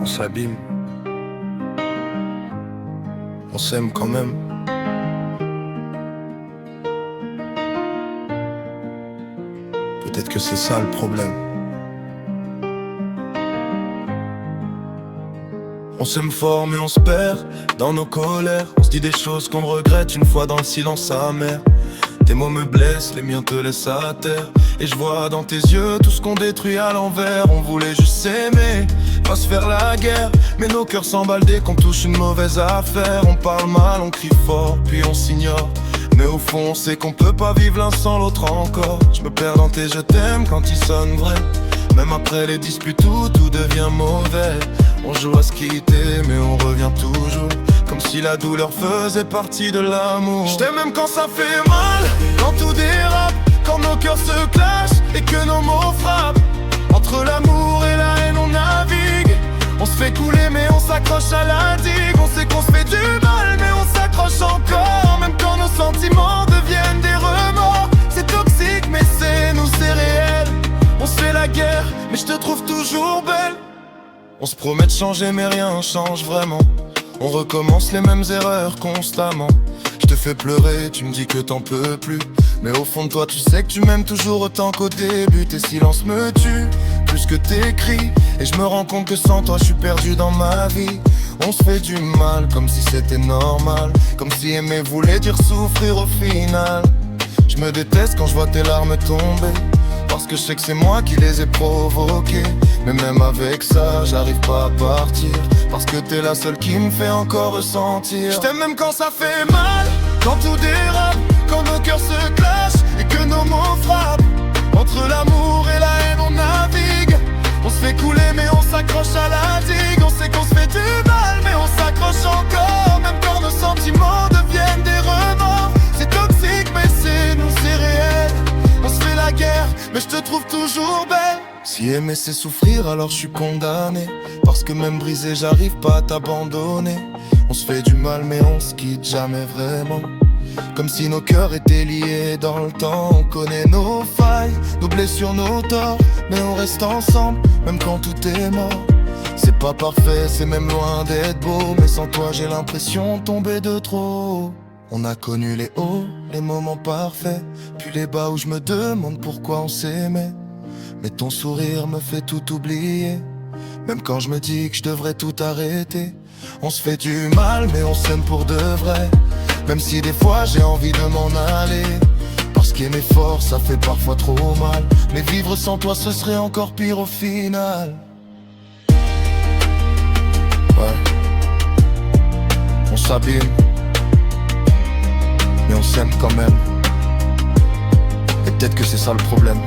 s'abîme. On s'aime quand même. Peut-être que c'est ça le problème. On s'aime fort mais on se perd dans nos colères. On se dit des choses qu'on regrette une fois dans le silence amer. Tes mots me blessent, les miens te laissent à terre. Et je vois dans tes yeux tout ce qu'on détruit à l'envers. On voulait juste s'aimer, pas se faire la guerre. Mais nos cœurs s'emballent dès qu'on touche une mauvaise affaire. On parle mal, on crie fort, puis on s'ignore. Mais au fond on sait qu'on peut pas vivre l'un sans l'autre encore. Je me perds dans tes je t'aime quand ils sonnent vrais. Même après les disputes où tout devient mauvais. On joue à se quitter mais on revient toujours. Comme si la douleur faisait partie de l'amour. Je t'aime même quand ça fait mal, quand tout dérape, quand nos cœurs se clashent et que nos mots frappent. Entre l'amour et la haine on navigue. On se fait couler mais on s'accroche à la digue. On sait qu'on se fait du mal mais on s'accroche encore. Même quand nos sentiments deviennent des remords. C'est toxique mais c'est nous, c'est réel. On se fait la guerre mais je te trouve toujours belle. On se promet de changer mais rien change vraiment. On recommence les mêmes erreurs constamment. Je te fais pleurer, tu me dis que t'en peux plus. Mais au fond de toi tu sais que tu m'aimes toujours autant qu'au début. Tes silences me tuent, plus que tes cris. Et je me rends compte que sans toi je suis perdu dans ma vie. On se fait du mal comme si c'était normal. Comme si aimer voulait dire souffrir au final. Je me déteste quand je vois tes larmes tomber. Parce que je sais que c'est moi qui les ai provoquées. Mais même avec ça, j'arrive pas à partir. Parce que t'es la seule qui me fait encore ressentir. Je t'aime même quand ça fait mal, quand tout dérape, quand nos cœurs se clashent et que nos mots frappent. Entre l'amour et la haine on navigue. On se fait couler mais on s'accroche à la digue. On sait qu'on se fait du mal mais on s'accroche encore. Même quand nos sentiments deviennent des remords. C'est toxique mais c'est nous, c'est réel. On se fait la guerre, mais je te trouve toujours belle. Si aimer c'est souffrir, alors je suis condamné. Parce que même brisé, j'arrive pas à t'abandonner. On se fait du mal, mais on se quitte jamais vraiment. Comme si nos cœurs étaient liés dans le temps. On connaît nos failles, nos blessures, nos torts. Mais on reste ensemble, même quand tout est mort. C'est pas parfait, c'est même loin d'être beau. Mais sans toi, j'ai l'impression de tomber de trop. On a connu les hauts, les moments parfaits, puis les bas où je me demande pourquoi on s'aimait. Mais ton sourire me fait tout oublier. Même quand je me dis que je devrais tout arrêter. On se fait du mal mais on s'aime pour de vrai. Même si des fois j'ai envie de m'en aller. Parce qu'aimer fort ça fait parfois trop mal. Mais vivre sans toi ce serait encore pire au final. Ouais, on s'abîme mais on s'aime quand même. Et peut-être que c'est ça le problème.